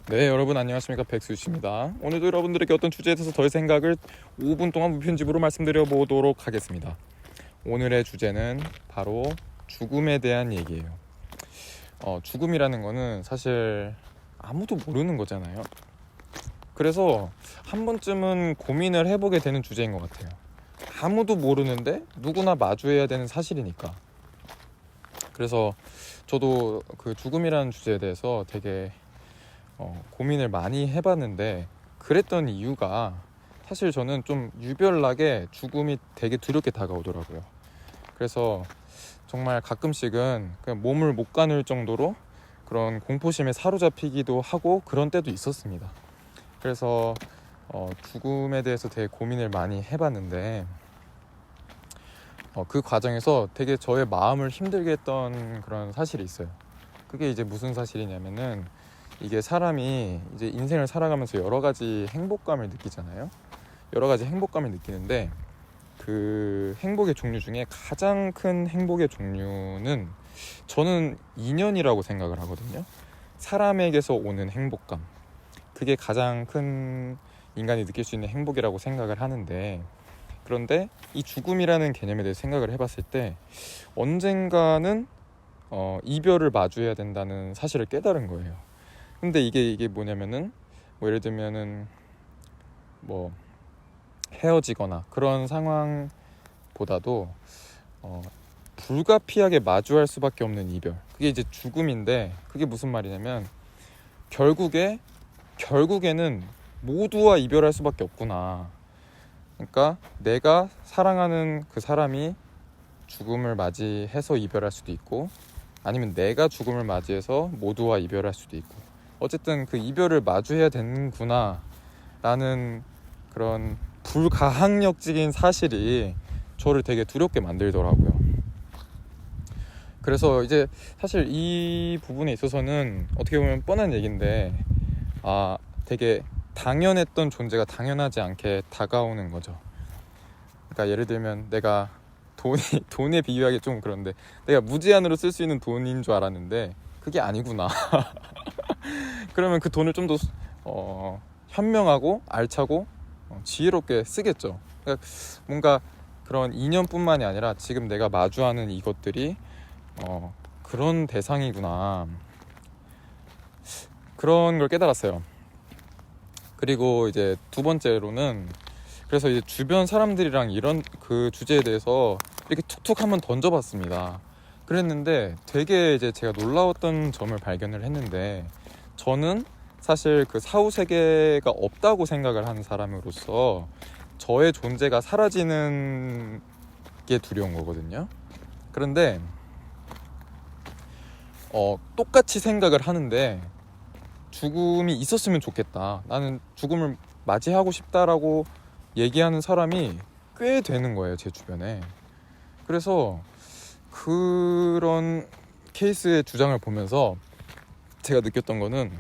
네, 여러분 안녕하십니까, 백수씨입니다. 오늘도 여러분들에게 어떤 주제에 대해서 저의 생각을 5분 동안 무편집으로 말씀드려 보도록 하겠습니다. 오늘의 주제는 바로 죽음에 대한 얘기예요. 죽음이라는 거는 사실 아무도 모르는 거잖아요. 그래서 한 번쯤은 고민을 해보게 되는 주제인 것 같아요. 아무도 모르는데 누구나 마주해야 되는 사실이니까. 그래서 저도 그 죽음이라는 주제에 대해서 되게 고민을 많이 해봤는데, 그랬던 이유가 사실 저는 좀 유별나게 죽음이 되게 두렵게 다가오더라고요. 그래서 정말 가끔씩은 그냥 몸을 못 가눌 정도로 그런 공포심에 사로잡히기도 하고 그런 때도 있었습니다. 그래서 죽음에 대해서 되게 고민을 많이 해봤는데, 그 과정에서 되게 저의 마음을 힘들게 했던 그런 사실이 있어요. 그게 이제 무슨 사실이냐면은, 이게 사람이 이제 인생을 살아가면서 여러 가지 행복감을 느끼잖아요. 여러 가지 행복감을 느끼는데, 그 행복의 종류 중에 가장 큰 행복의 종류는 저는 인연이라고 생각을 하거든요. 사람에게서 오는 행복감, 그게 가장 큰 인간이 느낄 수 있는 행복이라고 생각을 하는데, 그런데 이 죽음이라는 개념에 대해서 생각을 해봤을 때 언젠가는 이별을 마주해야 된다는 사실을 깨달은 거예요. 근데 이게 뭐냐면은, 예를 들면은 헤어지거나 그런 상황보다도 불가피하게 마주할 수밖에 없는 이별, 그게 이제 죽음인데, 그게 무슨 말이냐면 결국에는 모두와 이별할 수밖에 없구나. 그러니까 내가 사랑하는 그 사람이 죽음을 맞이해서 이별할 수도 있고, 아니면 내가 죽음을 맞이해서 모두와 이별할 수도 있고, 어쨌든 그 이별을 마주해야 되는구나 라는 그런 불가항력적인 사실이 저를 되게 두렵게 만들더라고요. 그래서 이제 사실 이 부분에 있어서는 어떻게 보면 뻔한 얘기인데, 되게 당연했던 존재가 당연하지 않게 다가오는 거죠. 그러니까 예를 들면 내가 돈에 비유하기 좀 그런데, 내가 무제한으로 쓸 수 있는 돈인 줄 알았는데 그게 아니구나. 그러면 그 돈을 좀 더 현명하고 알차고 지혜롭게 쓰겠죠. 그러니까 뭔가 그런 인연뿐만이 아니라 지금 내가 마주하는 이것들이 그런 대상이구나, 그런 걸 깨달았어요. 그리고 이제 두 번째로는, 그래서 이제 주변 사람들이랑 이런 그 주제에 대해서 이렇게 툭툭 한번 던져봤습니다. 그랬는데 되게 이제 제가 놀라웠던 점을 발견을 했는데, 저는 사실 그 사후세계가 없다고 생각을 하는 사람으로서 저의 존재가 사라지는 게 두려운 거거든요. 그런데 똑같이 생각을 하는데, 죽음이 있었으면 좋겠다, 나는 죽음을 맞이하고 싶다라고 얘기하는 사람이 꽤 되는 거예요, 제 주변에. 그래서 그런 케이스의 주장을 보면서 제가 느꼈던 거는,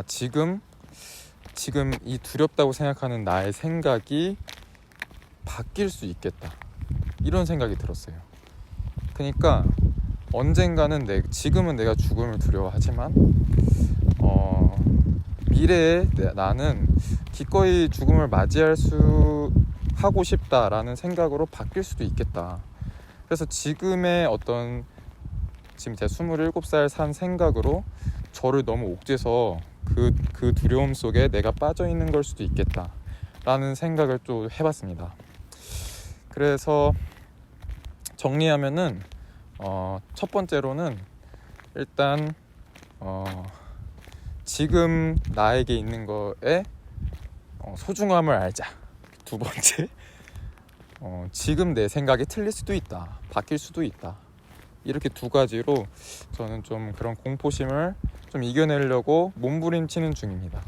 지금 이 두렵다고 생각하는 나의 생각이 바뀔 수 있겠다, 이런 생각이 들었어요. 그러니까 언젠가는 지금은 내가 죽음을 두려워하지만 미래에 나는 기꺼이 죽음을 하고 싶다라는 생각으로 바뀔 수도 있겠다. 그래서 지금의 지금 제가 27살 산 생각으로 저를 너무 옥죄서 그 두려움 속에 내가 빠져 있는 걸 수도 있겠다 라는 생각을 또 해봤습니다. 그래서 정리하면은 첫 번째로는 일단 지금 나에게 있는 거에 소중함을 알자. 두 번째, 지금 내 생각이 틀릴 수도 있다, 바뀔 수도 있다. 이렇게 두 가지로 저는 좀 그런 공포심을 좀 이겨내려고 몸부림치는 중입니다.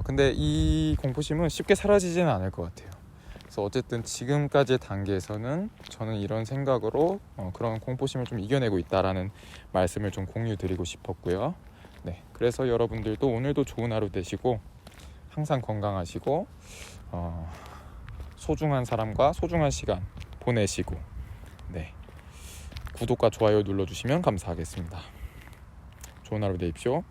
근데 이 공포심은 쉽게 사라지지는 않을 것 같아요. 그래서 어쨌든 지금까지의 단계에서는 저는 이런 생각으로 그런 공포심을 좀 이겨내고 있다라는 말씀을 좀 공유드리고 싶었고요. 네, 그래서 여러분들도 오늘도 좋은 하루 되시고 항상 건강하시고 소중한 사람과 소중한 시간 보내시고, 네, 구독과 좋아요 눌러주시면 감사하겠습니다. 좋은 하루 되십시오.